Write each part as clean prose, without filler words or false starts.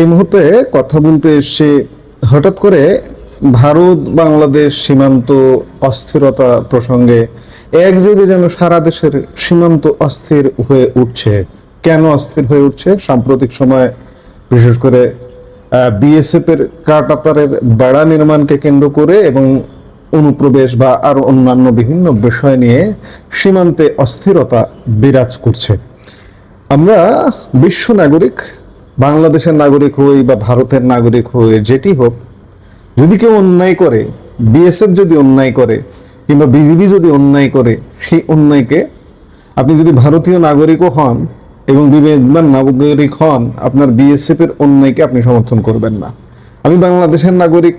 এই মুহূর্তে কথা বলতে এসে হঠাৎ করে ভারত বাংলাদেশ সীমান্ত অস্থিরতা প্রসঙ্গে একযোগে যেন সারা দেশের সীমান্ত অস্থির হয়ে উঠছে। কেন অস্থির হয়ে উঠছে? সাম্প্রতিক সময় বিশেষ করে বিএসএফ এর কাঁটাতারের বেড়া নির্মাণকে কেন্দ্র করে এবং অনুপ্রবেশ বা আরো অন্যান্য বিভিন্ন বিষয় নিয়ে সীমান্তে অস্থিরতা বিরাজ করছে। আমরা বিশ্ব নাগরিক, বাংলাদেশের নাগরিক হই বা ভারতের নাগরিক হই, যেটি হোক, যদি কেউ অন্যায় করে, বিএসএফ যদি অন্যায় করে কিংবা বিজিবি যদি অন্যায় করে, সেই অন্যায়কে আপনি যদি ভারতীয় নাগরিকও হন এবং বিবেকবান নাগরিক হন, আপনার বিএসএফ এর অন্যায়কে আপনি সমর্থন করবেন না। আমি বাংলাদেশের নাগরিক,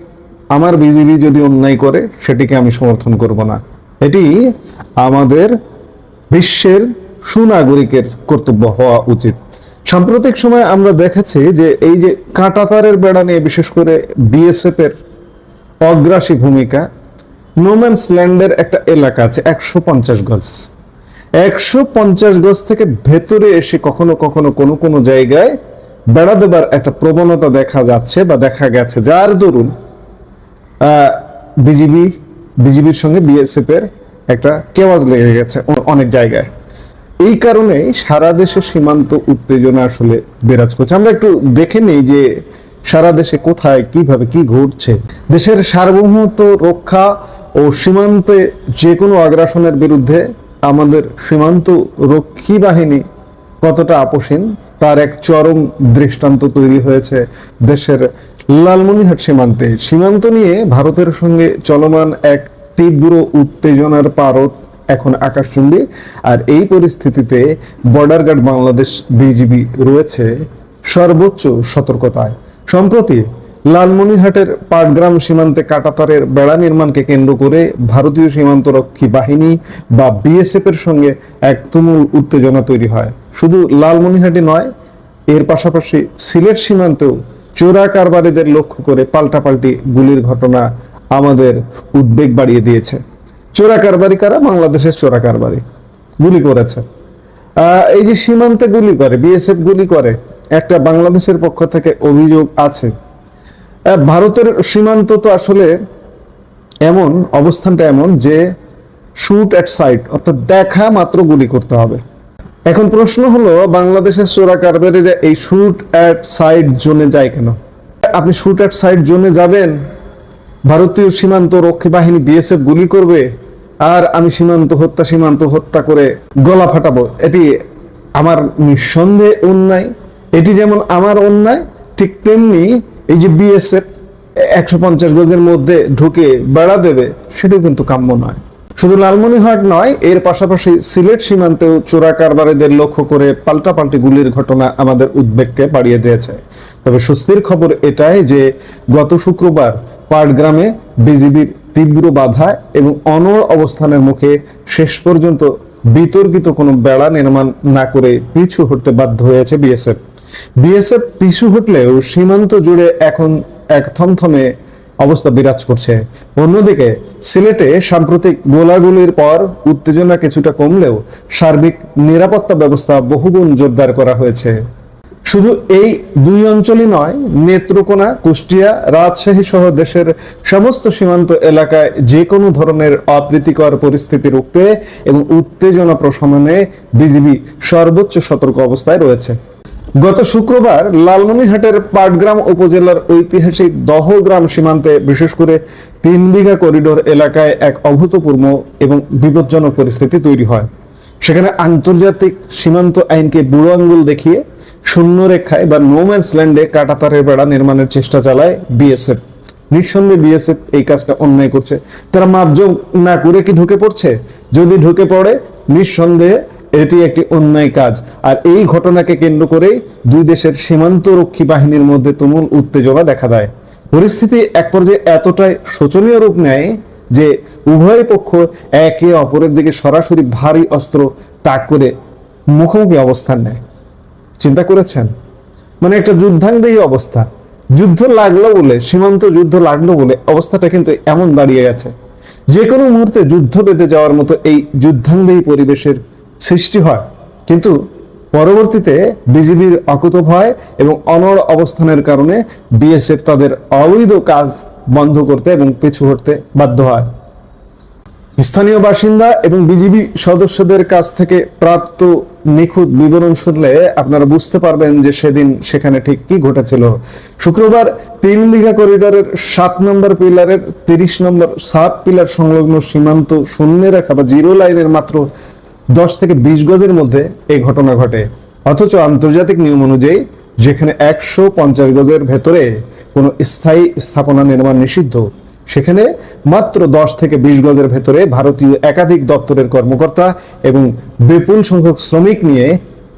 আমার বিজিবি যদি অন্যায় করে সেটিকে আমি সমর্থন করব না। এটি আমাদের বিশ্বের সুনাগরিকের কর্তব্য হওয়া উচিত। সাম্প্রতিক সময় আমরা দেখেছি যে এই যে কাঁটাতারের বেড়া নিয়ে বিশেষ করে বিএসএফ এর অগ্রাসী ভূমিকা। নোম্যান্স ল্যান্ডের একটা এলাকা আছে 150 গজ। 150 গজ থেকে ভেতরে এসে কখনো কখনো কোনো কোনো জায়গায় বেড়া দেবার একটা প্রবণতা দেখা যাচ্ছে বা দেখা গেছে, যার দরুন বিজিবির সঙ্গে বিএসএফ এর একটা কেওয়াজ লেগে গেছে অনেক জায়গায়। এই কারণে সারা দেশে সীমান্ত উত্তেজনা আসলে বিরাজ করছে। আমরা একটু দেখে নেই যে সারা দেশে কোথায় কিভাবে কি ঘটছে। দেশের সার্বভৌমত্ব রক্ষা ও সীমান্তে যে কোনো আগ্রাসনের বিরুদ্ধে আমাদের সীমান্ত রক্ষী বাহিনী কতটা আপোষহীন তার এক চরম দৃষ্টান্ত তৈরি হয়েছে দেশের লালমনিরহাট সীমান্তে। সীমান্ত নিয়ে ভারতের সঙ্গে চলমান এক তীব্র উত্তেজনার পারদ এখন আকাশচুম্বী। আর এই পরিস্থিতিতে বর্ডার গার্ড বাংলাদেশ বিজিবি রয়েছে সর্বোচ্চ সতর্কতায়। সম্প্রতি লালমনিরহাটের পাটগ্রাম সীমান্তে কাঁটাতারের বেড়া নির্মাণকে কেন্দ্র করে ভারতীয় সীমান্তরক্ষী বাহিনী বা বিএসএফ এর সঙ্গে এক তুমুল উত্তেজনা তৈরি হয়। শুধু লালমনিরহাটই নয়, এর পাশাপাশি সিলেট সীমান্তেও চোরা কারবারিদের লক্ষ্য করে পাল্টাপাল্টি গুলির ঘটনা আমাদের উদ্বেগ বাড়িয়ে দিয়েছে। চোরা কারবারি কারা? বাংলাদেশের চোরা কারবারি গুলি করেছে। এই যে সীমান্তে গুলি করে, বিএসএফ গুলি করে, একটা বাংলাদেশের পক্ষ থেকে অভিযোগ আছে। ভারতের সীমান্ত তো আসলে এমন অবস্থানটা এমন যে শুট অ্যাট সাইট, অর্থাৎ দেখা মাত্র গুলি করতে হবে। এখন প্রশ্ন হলো, বাংলাদেশের চোরা কারবারিরা এই শুট অ্যাট সাইট জোনে যায় কেন? আপনি শুট অ্যাট সাইট জোনে যাবেন, ভারতীয় সীমান্ত রক্ষী বাহিনী বিএসএফ গুলি করবে, আর আমি সীমান্ত হত্যা করে গলা ফাটাবো। এটি আমার নিঃসন্দেহে অন্যায়। এটি যেমন আমার অন্যায়, ঠিক তেমনি এই যে বিএসএফ 150 গজের মধ্যে ঢুকে বেড়া দেবে, সেটাও কিন্তু কাম্য নয়। শুধু লালমনিরহাট নয়, এর পাশাপাশি সিলেট সীমান্তেও চোরা কারবারিদের লক্ষ্য করে পাল্টাপাল্টি গুলির ঘটনা আমাদের উদ্বেগকে বাড়িয়ে দিয়েছে। তবে স্বস্তির খবর এটাই যে গত শুক্রবার পাটগ্রামে বিজিবির তীব্র বাধা এবং অনড় অবস্থানের মুখে শেষ পর্যন্ত বিতর্কিত কোনো বেড়া নির্মাণ না করে পিছু হটতে বাধ্য হয়েছে বিএসএফ পিছু হটলেও সীমান্ত জুড়ে এখন এক থমথমে অবস্থা বিরাজ করছে। অন্যদিকে সিলেটে সাম্প্রতিক গোলাগুলির পর উত্তেজনা কিছুটা কমলেও সার্বিক নিরাপত্তা ব্যবস্থা বহুগুণ জোরদার করা হয়েছে। শুধু এই দুই অঞ্চলই নয়, নেত্রকোনা, কুষ্টিয়া, রাজশাহী সহ দেশের সমস্ত সীমান্ত এলাকায় যে কোনো ধরনের অপ্রীতিকর পরিস্থিতি রুখতে এবং উত্তেজনা প্রশমনে বিজিবি সর্বোচ্চ সতর্ক অবস্থায় রয়েছে। গত শুক্রবার লালমনিরহাটের পাটগ্রাম উপজেলার ঐতিহাসিক দহগ্রাম সীমান্তে বিশেষ করে 3 বিঘা করিডোর এলাকায় এক অভূতপূর্ব এবং বিপজ্জনক পরিস্থিতি তৈরি হয়। সেখানে আন্তর্জাতিক সীমান্ত আইনকে বুড়ো আঙ্গুল দেখিয়ে শূন্য রেখায় বা নোম্যান্স ল্যান্ডে কাঁটাতারের বেড়া নির্মাণের চেষ্টা চালায় বিএসএফ। নিঃসন্দেহে বিএসএফ এই কাজটা অন্যায় করছে। তারা মাপজোক না করে কি ঢুকে পড়ছে? যদি ঢুকে পড়ে, নিঃসন্দেহে এটি একটি অন্যায় কাজ। আর এই ঘটনাকে কেন্দ্র করেই দুই দেশের সীমান্ত রক্ষী বাহিনীর মধ্যে তুমুল উত্তেজনা দেখা দেয়। পরিস্থিতি এক পর্যায়ে এতটাই শোচনীয় রূপ নেয় যে উভয় পক্ষ একে অপরের দিকে সরাসরি ভারী অস্ত্র তাক করে মুখোমুখি অবস্থান নেয়। চিন্তা করেছেন? মানে একটা যুদ্ধাঙ্গদেহী অবস্থা। যুদ্ধ লাগলো বলে, সীমান্ত যুদ্ধ লাগলো বলে অবস্থাটা কিন্তু এমন দাঁড়িয়ে গেছে, যে কোনো মুহূর্তে যুদ্ধ বেঁধে যাওয়ার মতো এই যুদ্ধাঙ্গদেহী পরিবেশের সৃষ্টি হয়। কিন্তু পরবর্তীতে বিজিবির অকুতভয় এবং অনড় অবস্থানের কারণে বিএসএফ তাদের অবৈধ কাজ বন্ধ করতে এবং পিছু হটতে বাধ্য হয়। স্থানীয় বাসিন্দা এবং বিজিবি সদস্যদের কাছ থেকে প্রাপ্ত নিখুঁত বিবরণ শুনলে আপনারা বুঝতে পারবেন যে সেদিন সেখানে ঠিক কি ঘটেছিল। শুক্রবার 3 বিঘা করিডোরের 7 নম্বর পিলারের 30 নম্বর সাব পিলার সংলগ্ন সীমান্ত শূন্য রেখা বা জিরো লাইনের মাত্র 10 থেকে 20 গজের মধ্যে এই ঘটনা ঘটে। অথচ আন্তর্জাতিক নিয়ম অনুযায়ী যেখানে 150 গজের ভেতরে কোনো স্থায়ী স্থাপনা নির্মাণ নিষিদ্ধ, সেখানে মাত্র 10 থেকে 20 গজের ভেতরে ভারতীয় একাধিক দপ্তরের কর্মকর্তা এবং বিপুল সংখ্যক শ্রমিক নিয়ে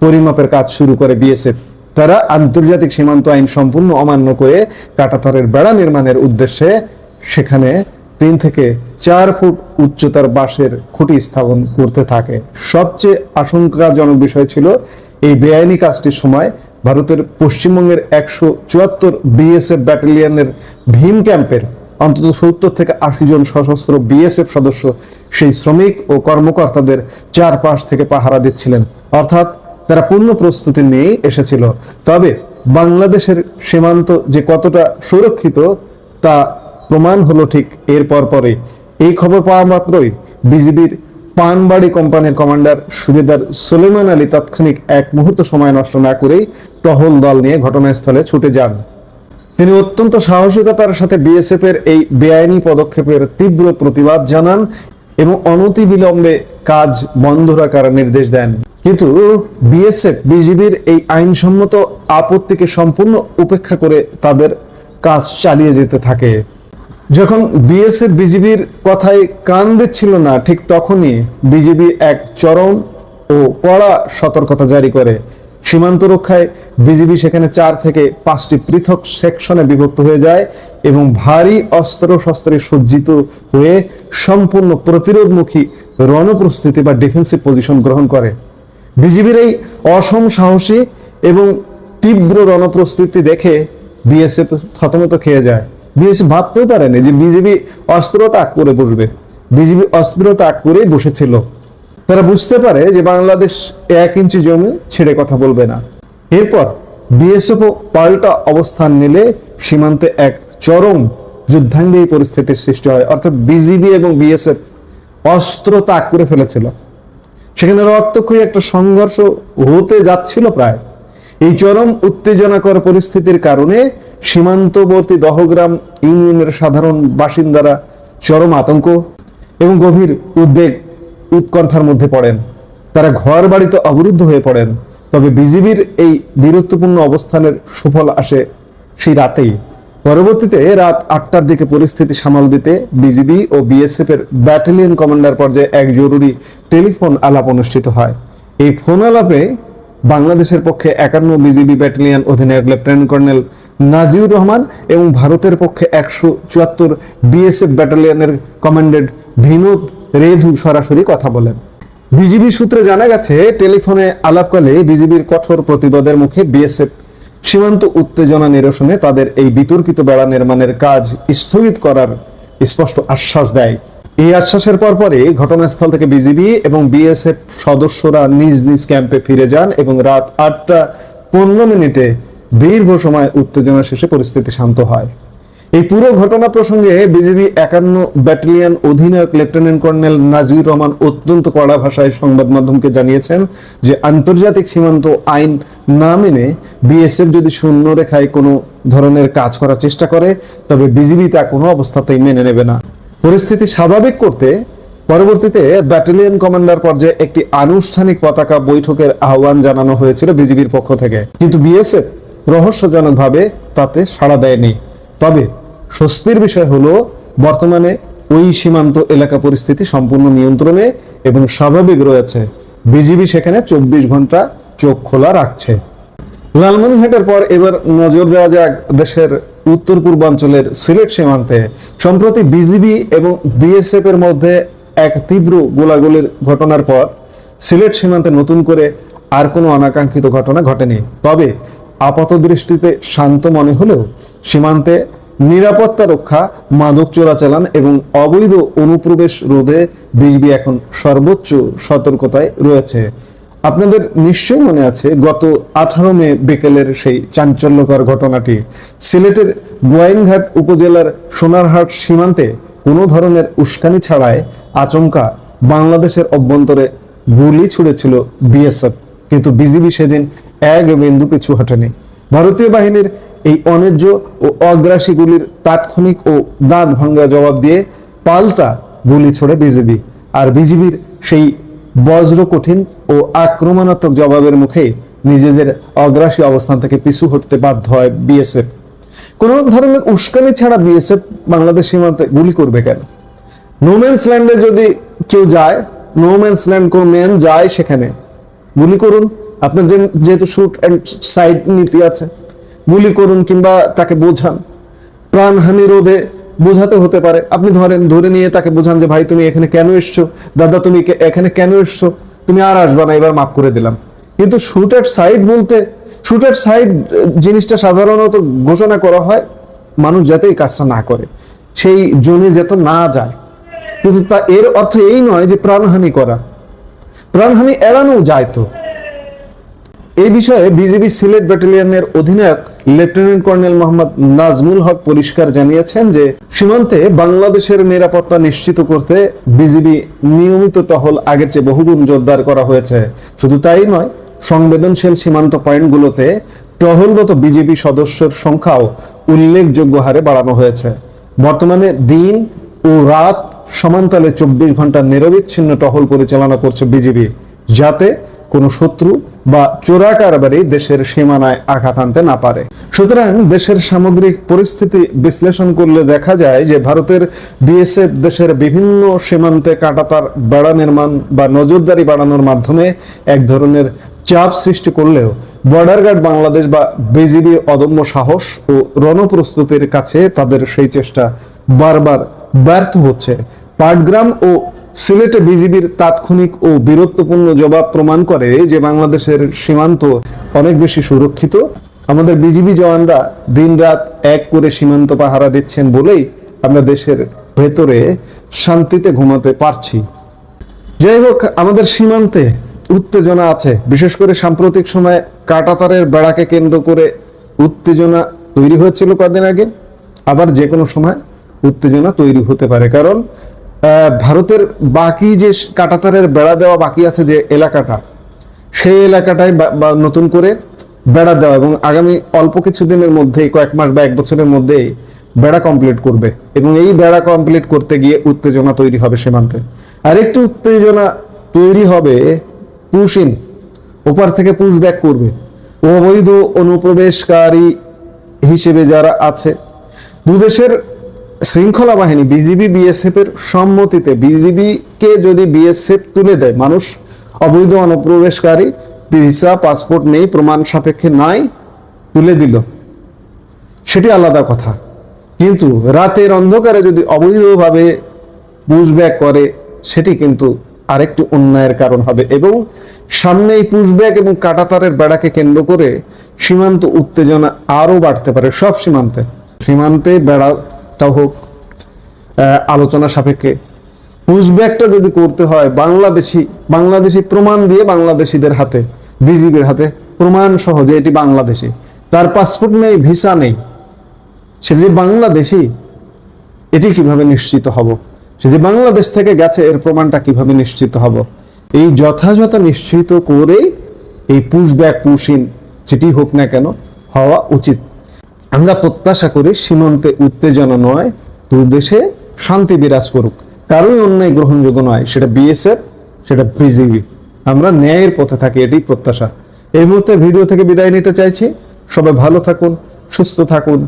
পরিমাপের কাজ শুরু করে বিএসএফ। তারা আন্তর্জাতিক সীমান্ত আইন সম্পূর্ণ অমান্য করে কাঁটাতারের বেড়া নির্মাণের উদ্দেশ্যে সেখানে 3 থেকে 4 ফুট উচ্চতার বাঁশের খুঁটি স্থাপন করতে থাকে। সবচেয়ে আশঙ্কাজনক বিষয় ছিল এই বেআইনি কাজটির সময় ভারতের পশ্চিমবঙ্গের 174 বিএসএফ ব্যাটালিয়নের ভীম ক্যাম্পের অন্তত 70 থেকে 80 জন সশস্ত্র বিএসএফ সদস্য সেই শ্রমিক ও কর্মকর্তাদের চারপাশ থেকে পাহারা দিচ্ছিলেন। অর্থাৎ তারা পূর্ণ প্রস্তুতি নিয়ে এসেছিল। তবে বাংলাদেশের সীমান্ত যে কতটা সুরক্ষিত তা প্রমাণ হলো ঠিক এর পরপরই। এই খবর পাওয়া মাত্রই বিজিবির পানবাড়ি কোম্পানির কমান্ডার সুবেদার সুলেমান আলী তাৎক্ষণিক এক মুহূর্ত সময় নষ্ট না করেই টহল দল নিয়ে ঘটনাস্থলে ছুটে যান। তিনি অত্যন্ত সাহসিকতার সাথে বিএসএফ এর এই বেআইনি পদক্ষেপের তীব্র প্রতিবাদ জানান এবং অনতিবিলম্বে কাজ বন্ধ রাখার নির্দেশ দেন। কিন্তু বিএসএফ বিজিবির এই আইনসম্মত আপত্তিকে সম্পূর্ণ উপেক্ষা করে তাদের কাজ চালিয়ে যেতে থাকে। যখন বিএসএফ বিজিবির কথায় কান দিচ্ছিল না, ঠিক তখনই বিজিবি এক চরম ও কড়া সতর্কতা জারি করে। সীমান্ত রক্ষায় বিজিবি সেখানে 4 থেকে 5টি পৃথক সেকশনে বিভক্ত হয়ে যায় এবং ভারী অস্ত্র শস্ত্রে সজ্জিত হয়ে সম্পূর্ণ প্রতিরোধমুখী রণপ্রস্তুতি বা ডিফেন্সিভ পজিশন গ্রহণ করে। বিজিবির এই অসম সাহসী এবং তীব্র রণপ্রস্তুতি দেখে বিএসএফ থতমত খেয়ে যায়। বিএসএফ ভাবতেও পারেনি যে বিজিবি অস্ত্র তাক করে বসবে। বিজিবি অস্ত্র তাক করেই বসেছিল। তারা বুঝতে পারে যে বাংলাদেশ 1 ইঞ্চি জমি ছেড়ে কথা বলবে না। এরপর বিএসএফ পাল্টা অবস্থান নিলে সীমান্তে এক চরম যুদ্ধাঙ্গী পরিস্থিতির সৃষ্টি হয়। অর্থাৎ বিজিবি এবং বিএসএফ অস্ত্র তাক করে ফেলেছিল। সেখানে রক্তক্ষয়ী একটা সংঘর্ষ হতে যাচ্ছিল প্রায়। এই চরম উত্তেজনাকর পরিস্থিতির কারণে সীমান্তবর্তী দহগ্রাম ইউনিয়নের সাধারণ বাসিন্দারা চরম আতঙ্ক এবং গভীর উদ্বেগ উৎকণ্ঠার মধ্যে পড়েন। তারা ঘর বাড়িতে অবরুদ্ধ হয়ে পড়েন। তবে বিজিবির এই বীরত্বপূর্ণ অবস্থানের সুফল আসে সেই রাতেই। পরবর্তীতে রাত 8টার দিকে পরিস্থিতি সামাল দিতে বিজিবি ও বিএসএফ এর ব্যাটালিয়ন কমান্ডার পর্যায়ে এক জরুরি টেলিফোন আলাপ অনুষ্ঠিত হয়। এই ফোন আলাপে বাংলাদেশের পক্ষে 51 বিজিবি ব্যাটালিয়ন অধিনায়ক লেফটেন্যান্ট কর্নেল নাজিউর রহমান এবং ভারতের পক্ষে 174 বিএসএফ ব্যাটালিয়নের কমান্ডেন্ট বিনোদ রেধু সরাসরি কথা বলেন। বিজিবি সূত্রে জানা গেছে, টেলিফোনে আলাপকালে বিজিবির কঠোর প্রতিবাদের মুখে বিএসএফ সীমান্ত উত্তেজনা নিরসনে তাদের এই বিতর্কিত বেড়া নির্মাণের কাজ স্থগিত করার স্পষ্ট আশ্বাস দেয়। এই আশ্বাসের পরপরই ঘটনাস্থল থেকে বিজিবি এবং বিএসএফ সদস্যরা নিজ নিজ ক্যাম্পে ফিরে যান এবং রাত 8টা 15 দীর্ঘ সময় উত্তেজনা শেষে পরিস্থিতি শান্ত হয়। এই পুরো ঘটনা প্রসঙ্গে বিজিবি 51 ব্যাটালিয়ন অধিনায়ক লেফটেন্যান্ট কর্নেল নাজিউর রহমান অত্যন্ত কড়া ভাষায় সংবাদ মাধ্যমকে জানিয়েছেন যে আন্তর্জাতিক সীমান্ত আইন না মেনে বিএসএফ যদি শূন্য রেখায় কোনো ধরনের কাজ করার চেষ্টা করে তবে বিজিবি তা কোনো অবস্থাতেই মেনে নেবে না। পরিস্থিতি স্বাভাবিক করতে পরবর্তীতে ব্যাটালিয়ন কমান্ডার পর্যায়ে একটি আনুষ্ঠানিক পতাকা বৈঠকের আহ্বান জানানো হয়েছিল বিজিবির পক্ষ থেকে, কিন্তু বিএসএফ রহস্যজনকভাবে তাতে সাড়া দেয়নি। তবে স্বস্তির বিষয় হলো বর্তমানে ওই সীমান্ত এলাকা পরিস্থিতি সম্পূর্ণ নিয়ন্ত্রণে এবং স্বাভাবিক রয়েছে। বিজিবি সেখানে 24 ঘন্টা চোখ খোলা রাখছে। লালমনিরহাটের পর এবার নজর দেওয়া যাক দেশের উত্তর পূর্বাঞ্চলের সিলেট সীমান্তে। সম্প্রতি বিজিবি এবং বিএসএফ এর মধ্যে এক তীব্র গোলাগুলির ঘটনার পর সিলেট সীমান্তে নতুন করে আর কোনো অনাকাঙ্ক্ষিত ঘটনা ঘটেনি। তবে আপাত দৃষ্টিতে শান্ত মনে হলেও সীমান্তে নিরাপত্তা রক্ষা, মাদক চোরাচালান এবং অবৈধ অনুপ্রবেশ রোধে বিজিবি এখন সর্বোচ্চ সতর্কতায় রয়েছে। আপনাদের নিশ্চয়ই মনে আছে গত 18 মে বিকেলের সেই চাঞ্চল্যকর ঘটনাটি সিলেটের গোয়াইনঘাট উপজেলার সোনারহাট সীমান্তে কোনো ধরনের উস্কানি ছাড়াই আচমকা বাংলাদেশের অভ্যন্তরে গুলি ছুড়েছিল বিএসএফ, কিন্তু বিজিবি সেদিন এক বিন্দু পিছু হটেনি। ভারতীয় বাহিনীর এই অন্যায্য ও অগ্রাসী গুলির তাৎক্ষণিক ও দাঁত ভাঙ্গা জবাব দিয়ে পাল্টা গুলি ছোড়ে বিজিবি, আর বিজিবির সেই বজ্র কঠিন ও আক্রমণাত্মক জবাবের মুখে নিজেদের অগ্রাসী অবস্থান থেকে পিছু হটতে বাধ্য হয় বিএসএফ। কোন ধরনের উস্কানি ছাড়া বিএসএফ বাংলাদেশ সীমান্তে গুলি করবে কেন? নোম্যান্স ল্যান্ডে যদি কেউ যায়, নোম্যান্স ল্যান্ড কোন ম্যান যায়, সেখানে গুলি করুন। আপনার যেহেতু শুট এন্ড সাইড নীতি আছে, গুলি করুন কিংবা তাকে বোঝান। প্রাণহানি রোধে বোঝাতে হতে পারে, আপনি ধরে নিয়ে তাকে বোঝান যে ভাই তুমি এখানে কেন এসছো, দাদা তুমি এখানে কেন এসছো, তুমি আর আসবা না, এবার মাফ করে দিলাম। কিন্তু শুট এট সাইড বলতে, শুট এট সাইড জিনিসটা সাধারণত ঘোষণা করা হয় মানুষ যাতে এই কাজটা না করে, সেই জোনে যেত না যায়। কিন্তু তা এর অর্থ এই নয় যে প্রাণহানি করা, প্রাণহানি এড়ানো যায়। তো এই বিষয়ে বিজিবি সিলেট ব্যাটালিয়নের অধিনায়ক লেফটেন্যান্ট কর্নেল মোহাম্মদ নাজমুল হক পরিষ্কার জানিয়েছেন যে সীমান্তে বাংলাদেশের নিরাপত্তা নিশ্চিত করতে বিজিবি নিয়মিত টহল আগের চেয়ে বহুগুণ জোরদার করা হয়েছে। শুধু তাই নয়, সংবেদনশীল সীমান্ত পয়েন্টগুলোতে টহলরত বিজিবি সদস্যের সংখ্যাও উল্লেখযোগ্য হারে বাড়ানো হয়েছে। বর্তমানে দিন ও রাত সমান্তালে 24 ঘন্টা নিরবিচ্ছিন্ন টহল পরিচালনা করছে বিজিবি, যাতে কোনো শত্রু বা চোরা কারবারি দেশের সীমানায় আঘাত আনতে না পারে। সুতরাং দেশের সামগ্রিক পরিস্থিতি বিশ্লেষণ করলে দেখা যায় যে ভারতের বিএসএফ দেশের বিভিন্ন সীমান্তে কাঁটাতার বেড়া নির্মাণ বা নজরদারি বাড়ানোর মাধ্যমে এক ধরনের চাপ সৃষ্টি করলেও বর্ডার গার্ড বাংলাদেশ বা বিজিবির অদম্য সাহস ও রণপ্রস্তুতির কাছে তাদের সেই চেষ্টা বারবার ব্যর্থ হচ্ছে। পাটগ্রাম ও সিলেটে বিজিবির তাৎক্ষণিক ও বীরত্বপূর্ণ জবাব প্রমাণ করে যে বাংলাদেশের সীমান্ত অনেক বেশি সুরক্ষিত। আমাদের বিজিবি জওয়ানরা দিনরাত এক করে সীমান্ত পাহারা দিচ্ছেন বলেই আমরা দেশের ভেতরে শান্তিতে ঘুমাতে পারছি। যাই হোক, আমাদের সীমান্তে উত্তেজনা আছে, বিশেষ করে সাম্প্রতিক সময়ে কাঁটাতারের বেড়াকে কেন্দ্র করে উত্তেজনা তৈরি হয়েছিল কদিন আগে, আবার যে কোনো সময় উত্তেজনা তৈরি হতে পারে। কারণ ভারতের বাকি যে কাঁটাতারের বেড়া দেওয়া বাকি আছে যে এলাকাটা, সেই এলাকাটায় নতুন করে বেড়া দেওয়া, এবং আগামী অল্প কিছুদিনের মধ্যেই, কয়েক মাস বা এক বছরের মধ্যেই বেড়া কমপ্লিট করবে, এবং এই বেড়া কমপ্লিট করতে গিয়ে উত্তেজনা তৈরি হবে সীমান্তে। আরেকটি উত্তেজনা তৈরি হবে পুশিন, ওপার থেকে পুশ ব্যাক করবে। অবৈধ অনুপ্রবেশকারী হিসেবে যারা আছে, দুদেশের শৃঙ্খলা বাহিনী বিজিবি বিএসএফ এর সম্মতিতে বিজিবি কে যদি বিএসএফ তুলে দেয়, মানুষ অবৈধ অনুপ্রবেশকারী, ভিসা পাসপোর্ট নেই, প্রমাণ সাপেক্ষে নাই, তুলে দিল, সেটি আলাদা কথা। কিন্তু রাতের অন্ধকারে যদি অবৈধভাবে পুশব্যাক করে, সেটি কিন্তু আরেকটি অন্যায়ের কারণ হবে। এবং সামনে এই পুশব্যাক এবং কাঁটাতারের বেড়াকে কেন্দ্র করে সীমান্ত উত্তেজনা আরো বাড়তে পারে। সব সীমান্তে বেড়াটাও হোক আলোচনা সাপেক্ষে। পুশব্যাকটা যদি করতে হয় বাংলাদেশি প্রমাণ দিয়ে, বাংলাদেশিদের হাতে, বিজিবির হাতে প্রমাণ সহ যে এটি বাংলাদেশি, তার পাসপোর্ট নেই, ভিসা নেই, সে যে বাংলাদেশি, এটি কিভাবে নিশ্চিত হব? সে যে বাংলাদেশ থেকে গেছে, এর প্রমাণটা কিভাবে নিশ্চিত হব? এই যথাযথ নিশ্চিত করে এই পুশব্যাক পুশিন যেটি হোক না কেন হওয়া উচিত। আমরা প্রত্যাশা করি সীমান্তে উত্তেজনা নয়, দেশে শান্তি বিরাজ করুক। কারোই অন্যায় গ্রহণযোগ্য নয়, সেটা বিএসএফ, সেটা বিজিবি। আমরা ন্যায়ের পথে থাকি, এটি প্রত্যাশা। এই মুহূর্তে ভিডিও থেকে বিদায় নিতে চাইছি। সবাই ভালো থাকুন, সুস্থ থাকুন,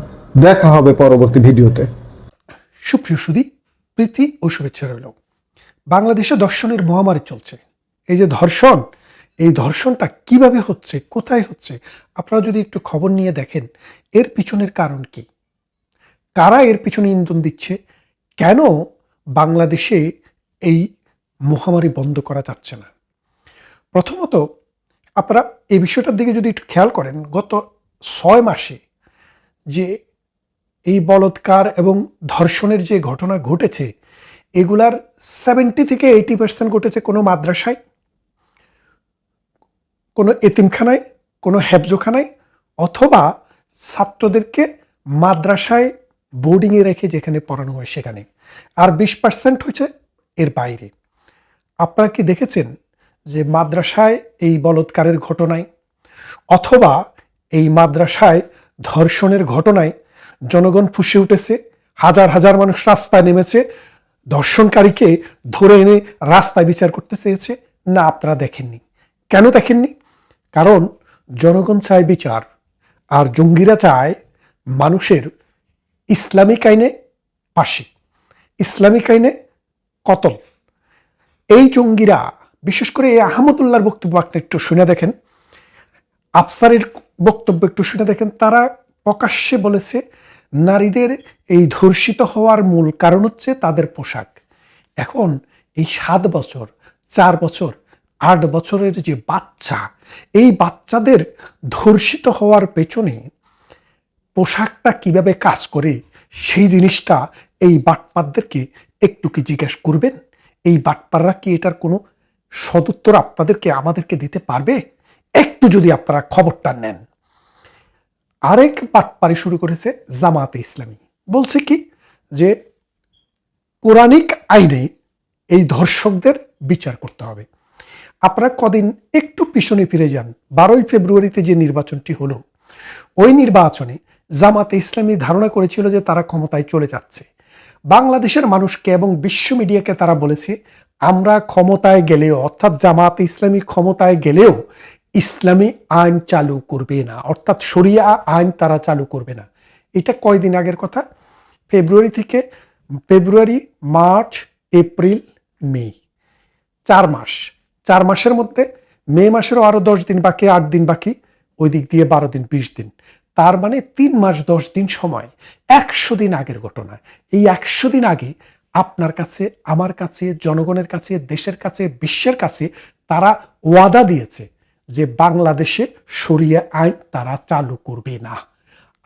দেখা হবে পরবর্তী ভিডিওতে। সুপ্রিয় সুধী, প্রীতি ও শুভেচ্ছা রইল। বাংলাদেশে ধর্ষণের মহামারী চলছে। এই যে ধর্ষণ, এই ধর্ষণটা কিভাবে হচ্ছে, কোথায় হচ্ছে, আপনারা যদি একটু খবর নিয়ে দেখেন, এর পিছনের কারণ কি, কারা এর পিছনে ইন্ধন দিচ্ছে, কেন বাংলাদেশে এই মহামারী বন্ধ করা যাচ্ছে না। প্রথমত আপনারা এই বিষয়টার দিকে যদি একটু খেয়াল করেন, গত 6 মাসে যে এই বলৎকার এবং ধর্ষণের যে ঘটনা ঘটেছে, এগুলার 70 থেকে 80% ঘটেছে কোনো মাদ্রাসায়, কোনো এতিমখানায়, কোনো হেফজোখানায়, অথবা ছাত্রদেরকে মাদ্রাসায় বোর্ডিংয়ে রেখে যেখানে পড়ানো হয় সেখানে। আর 20% হচ্ছে এর বাইরে। আপনারা কি দেখেছেন যে মাদ্রাসায় এই বলৎকারের ঘটনায় অথবা এই মাদ্রাসায় ধর্ষণের ঘটনায় জনগণ ফুঁসে উঠেছে, হাজার হাজার মানুষ রাস্তায় নেমেছে, ধর্ষণকারীকে ধরে এনে রাস্তায় বিচার করতে চেয়েছে? না, আপনারা দেখেননি। কেন দেখেননি? কারণ জনগণ চায় বিচার, আর জঙ্গিরা চায় মানুষের ইসলামিক আইনে ফাঁসি, ইসলামিক আইনে কতল। এই জঙ্গিরা, বিশেষ করে এই আহমদুল্লাহর বক্তব্য আপনি একটু শুনে দেখেন, আফসারের বক্তব্য একটু শুনে দেখেন। তারা প্রকাশ্যে বলেছে নারীদের এই ধর্ষিত হওয়ার মূল কারণ হচ্ছে তাদের পোশাক। এখন এই 7 বছর, 4 বছর, 8 বছরের যে বাচ্চা, এই বাচ্চাদের ধর্ষিত হওয়ার পেছনে পোশাকটা কিভাবে কাজ করে সেই জিনিসটা এই বাটপারদেরকে একটু কি জিজ্ঞেস করবেন? এই বাটপাররা কি এটার কোনো সদুত্তর আপনাদেরকে, আমাদেরকে দিতে পারবে? একটু যদি আপনারা খবরটা নেন। আরেক বাটপারি শুরু করেছে জামাতে ইসলামী। বলছে কি যে কোরআনিক আইনে এই ধর্ষকদের বিচার করতে হবে। আপনারা কদিন একটু পিছনে ফিরে যান। 12ই ফেব্রুয়ারিতে যে নির্বাচনটি হলো, ওই নির্বাচনে জামাতে ইসলামী ধারণা করেছিল যে তারা ক্ষমতায় চলে যাচ্ছে। বাংলাদেশের মানুষকে এবং বিশ্ব মিডিয়াকে তারা বলেছে, আমরা ক্ষমতায় গেলেও, অর্থাৎ জামাতে ইসলামী ক্ষমতায় গেলেও ইসলামী আইন চালু করবে না, অর্থাৎ শরিয়া আইন তারা চালু করবে না। এটা কয়দিন আগের কথা? ফেব্রুয়ারি, মার্চ, এপ্রিল, মে, 4 মাস। 4 মাসের মধ্যে মে মাসেরও আরো 10 দিন বাকি, 8 দিন বাকি, ওই দিক দিয়ে 12 দিন, 20 দিন। তার মানে 3 মাস 10 দিন সময়। 100 দিন আগের ঘটনা। এই 100 দিন আগে আপনার কাছে, আমার কাছে, জনগণের কাছে, দেশের কাছে, বিশ্বের কাছে তারা ওয়াদা দিয়েছে যে বাংলাদেশে শরিয়া আইন তারা চালু করবে না।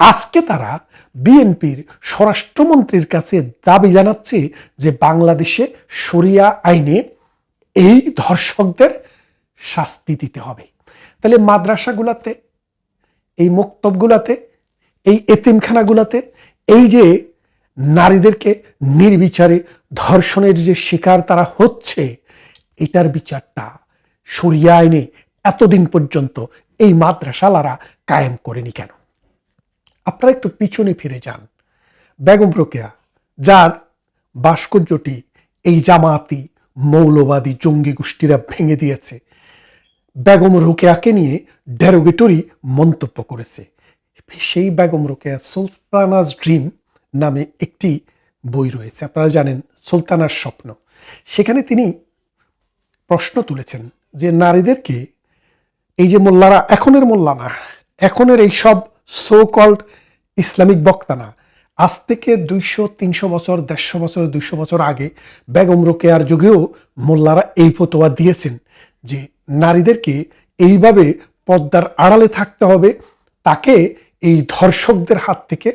আজকে তারা বিএনপির স্বরাষ্ট্রমন্ত্রীর কাছে দাবি জানাচ্ছে যে বাংলাদেশে শরিয়া আইনে এই ধর্ষকদের শাস্তি দিতে হবে। তাহলে মাদ্রাসাগুলাতে, এই মক্তবগুলাতে, এই এতিমখানাগুলাতে এই যে নারীদেরকে নির্বিচারে ধর্ষণের যে শিকার তারা হচ্ছে, এটার বিচারটা শরিয়া আইনে এতদিন পর্যন্ত এই মাদ্রাসালারা কায়েম করেনি কেন? আপনারা একটু পিছনে ফিরে যান। বেগম রোকেয়া, যার ভাস্কর্যটি এই জামাতি মৌলবাদী জঙ্গি গোষ্ঠীরা ভেঙে দিয়েছে, বেগম রোকেয়াকে নিয়ে ডেরোগেটরি মন্তব্য করেছে। সেই বেগম রোকেয়া সুলতানাস ড্রিম নামে একটি বই রয়েছে, আপনারা জানেন, সুলতানার স্বপ্ন। সেখানে তিনি প্রশ্ন তুলেছেন যে নারীদেরকে, এই যে মোল্লারা, এখনের মোল্লা না, এখনের এই সব সো কল্ড ইসলামিক বক্তা না, আজ থেকে 200-300 বছর, 150 বছর, 200 বছর আগে বেগম রোকেয়ার যুগেও মোল্লারা এই ফতোয়া দিয়েছেন যে নারীদেরকে এইভাবে পর্দার আড়ালে থাকতে হবে, তাকে এই ধর্ষকদের হাত থেকে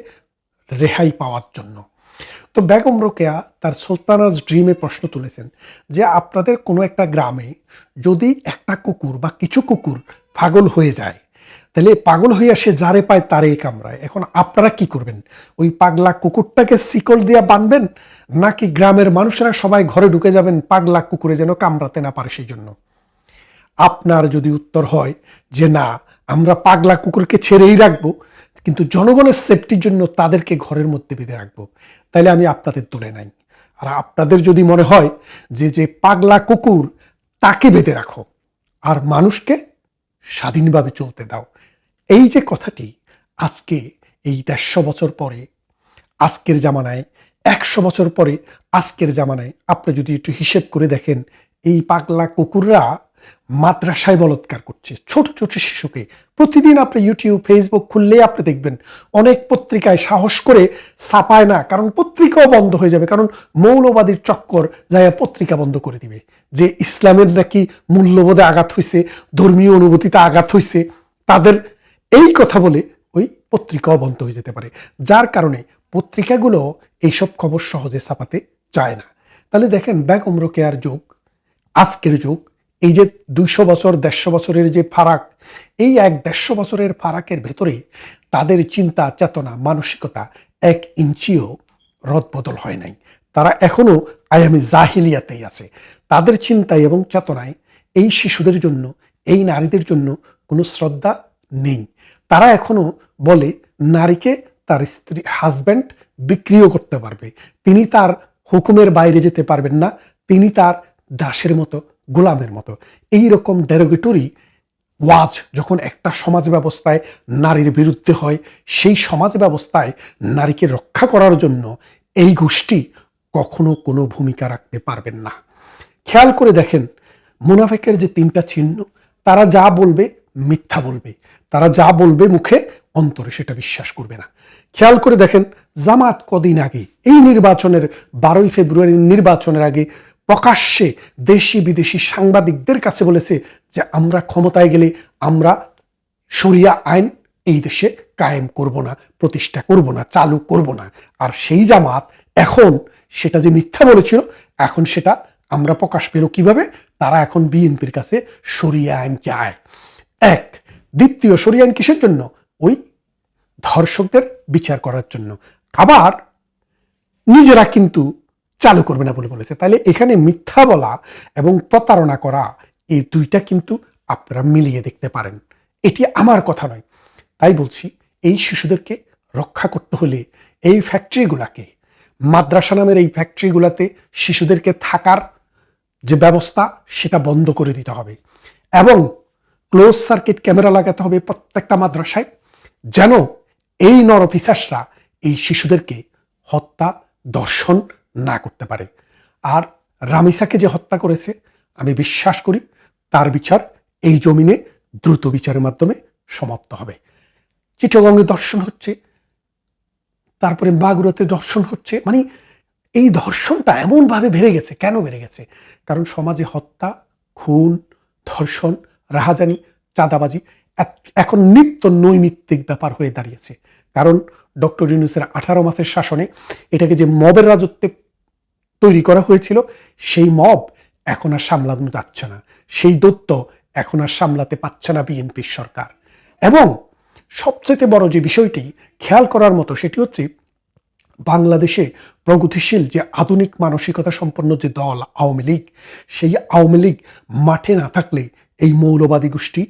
রেহাই পাওয়ার জন্য। তো বেগম রোকেয়া তার সুলতানাস ড্রিমে প্রশ্ন তুলেছেন যে আপনাদের কোনো একটা গ্রামে যদি একটা কুকুর বা কিছু কুকুর পাগল হয়ে যায়, তাহলে পাগল হইয়া সে যারে পায় তারে কামড়ায়। এখন আপনারা কি করবেন? ওই পাগলা কুকুরটাকে শিকল দিয়া বাঁধবেন, নাকি গ্রামের মানুষেরা সবাই ঘরে ঢুকে যাবেন পাগলা কুকুরে যেন কামড়াতে না পারে সেই জন্য? আপনার যদি উত্তর হয় যে না, আমরা পাগলা কুকুরকে ছেড়েই রাখবো, কিন্তু জনগণের সেফটির জন্য তাদেরকে ঘরের মধ্যে বেঁধে রাখবো, তাহলে আমি আপনাদের তুলে নাই। আর আপনাদের যদি মনে হয় যে যে পাগলা কুকুর তাকে বেঁধে রাখো আর মানুষকে স্বাধীনভাবে চলতে দাও, এই যে কথাটি আজকে এই 150 বছর পরে আজকের জামানায়, 100 বছর পরে আজকের জামানায় আপনি যদি একটু হিসেব করে দেখেন, এই পাগলা কুকুররা মাদ্রাসায় বলৎকার করছে ছোট ছোট শিশুকে। প্রতিদিন আপনি ইউটিউব, ফেসবুক খুললে আপনি দেখবেন অনেক পত্রিকায় সাহস করে ছাপায় না, কারণ পত্রিকাও বন্ধ হয়ে যাবে, কারণ মৌলবাদীর চক্কর যায় পত্রিকা বন্ধ করে দিবে যে ইসলামের নাকি মূল্যবোধে আঘাত হয়েছে, ধর্মীয় অনুভূতিতে আঘাত হয়েছে, তাদের এই কথা বলে ওই পত্রিকাও বন্ধ হয়ে যেতে পারে, যার কারণে পত্রিকাগুলো এইসব খবর সহজে ছাপাতে চায় না। তাহলে দেখেন বেগম রোকেয়ার যুগ, আজকের যুগ, এই যে 200 বছর 150 বছরের যে ফারাক, এই 150 বছরের ফারাকের ভেতরে তাদের চিন্তা চেতনা মানসিকতা 1 ইঞ্চিও রদবদল হয় নাই। তারা এখনো আয়ামে জাহিলিয়াতেই আছে। তাদের চিন্তায় এবং চেতনায় এই শিশুদের জন্য, এই নারীদের জন্য কোনো শ্রদ্ধা নেই। তারা এখনো বলে নারীকে তার স্ত্রী হাজব্যান্ড বিক্রিও করতে পারবে, তিনি তার হুকুমের বাইরে যেতে পারবেন না, তিনি তার দাসের মতো, গোলামের মতো। এই রকম ডেরোগেটরি ওয়াজ যখন একটা সমাজ ব্যবস্থায় নারীর বিরুদ্ধে হয়, সেই সমাজ ব্যবস্থায় নারীকে রক্ষা করার জন্য এই গোষ্ঠী কখনো কোনো ভূমিকা রাখতে পারবেন না। খেয়াল করে দেখেন, মুনাফেকের যে 3টা চিহ্ন, তারা যা বলবে মিথ্যা বলবে, তারা যা বলবে মুখে, অন্তরে সেটা বিশ্বাস করবে না। খেয়াল করে দেখেন, জামাত কদিন আগে এই নির্বাচনের 12ই ফেব্রুয়ারির নির্বাচনের আগে প্রকাশ্যে দেশি বিদেশি সাংবাদিকদের কাছে বলেছে যে আমরা ক্ষমতায় গেলে আমরা শরিয়া আইন এই দেশে কায়েম করব না, প্রতিষ্ঠা করব না, চালু করব না। আর সেই জামাত এখন সেটা যে মিথ্যা বলেছিল, এখন সেটা আমরা প্রকাশ পেল কিভাবে? তারা এখন বিএনপির কাছে শরিয়া আইন চায়। এক। দ্বিতীয়, শরিয়া আইন কিসের জন্য? ওই ধর্ষকদের বিচার করার জন্য। আবার নিজেরা কিন্তু চালু করবে না বলে বলেছে। তাহলে এখানে মিথ্যা বলা এবং প্রতারণা করা, এই দুইটা কিন্তু আপনারা মিলিয়ে দেখতে পারেন। এটি আমার কথা নয়। তাই বলছি, এই শিশুদেরকে রক্ষা করতে হলে এই ফ্যাক্টরিগুলাকে, মাদ্রাসা নামের এই ফ্যাক্টরিগুলাতে শিশুদেরকে থাকার যে ব্যবস্থা, সেটা বন্ধ করে দিতে হবে এবং ক্লোজ সার্কিট ক্যামেরা লাগাতে হবে প্রত্যেকটা মাদ্রাসায়, যেন এই নরপিশাচরা এই শিশুদেরকে হত্যা দর্শন না করতে পারে। আর রামিসাকে যে হত্যা করেছে, আমি বিশ্বাস করি তার বিচার এই জমিনে দ্রুত বিচারের মাধ্যমে সমাপ্ত হবে। চিটাগংয়ে ধর্ষণ হচ্ছে, তারপরে মাগুরাতে ধর্ষণ হচ্ছে। মানে এই ধর্ষণটা এমনভাবে বেড়ে গেছে। কেন বেড়ে গেছে? কারণ সমাজে হত্যা, খুন, ধর্ষণ, রাহাজানি, চাঁদাবাজি এখন নিত্য নৈমিত্তিক ব্যাপার হয়ে দাঁড়িয়েছে। কারণ ডক্টর ইউনূসের 18 মাসের শাসনে এটাকে যে মবের রাজত্বে তৈরি করা হয়েছিল, সেই মব এখন আর সামলানো যাচ্ছে না, সেই দৈত্য এখন আর সামলাতে পারছে না বিএনপির সরকার। এবং সবচেয়ে বড় যে বিষয়টি খেয়াল করার মতো, সেটি হচ্ছে বাংলাদেশে প্রগতিশীল যে আধুনিক মানসিকতা সম্পন্ন যে দল আওয়ামী লীগ, সেই আওয়ামী লীগ মাঠে না থাকলে এই মৌলবাদী গোষ্ঠী,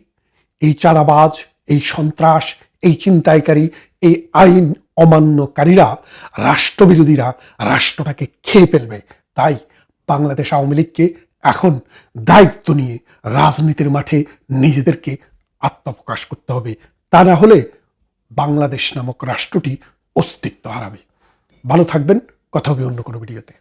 এই চাঁদাবাজ, এই সন্ত্রাস, এই ছিনতাইকারী, এই আইন অমান্যকারীরা, রাষ্ট্রবিরোধীরা রাষ্ট্রটাকে খেয়ে ফেলবে। তাই বাংলাদেশ আওয়ামী লীগকে এখন দায়িত্ব নিয়ে রাজনীতির মাঠে নিজেদেরকে আত্মপ্রকাশ করতে হবে। তা না হলে বাংলাদেশ নামক রাষ্ট্রটি অস্তিত্ব হারাবে। ভালো থাকবেন, কথা হবে অন্য কোনো ভিডিওতে।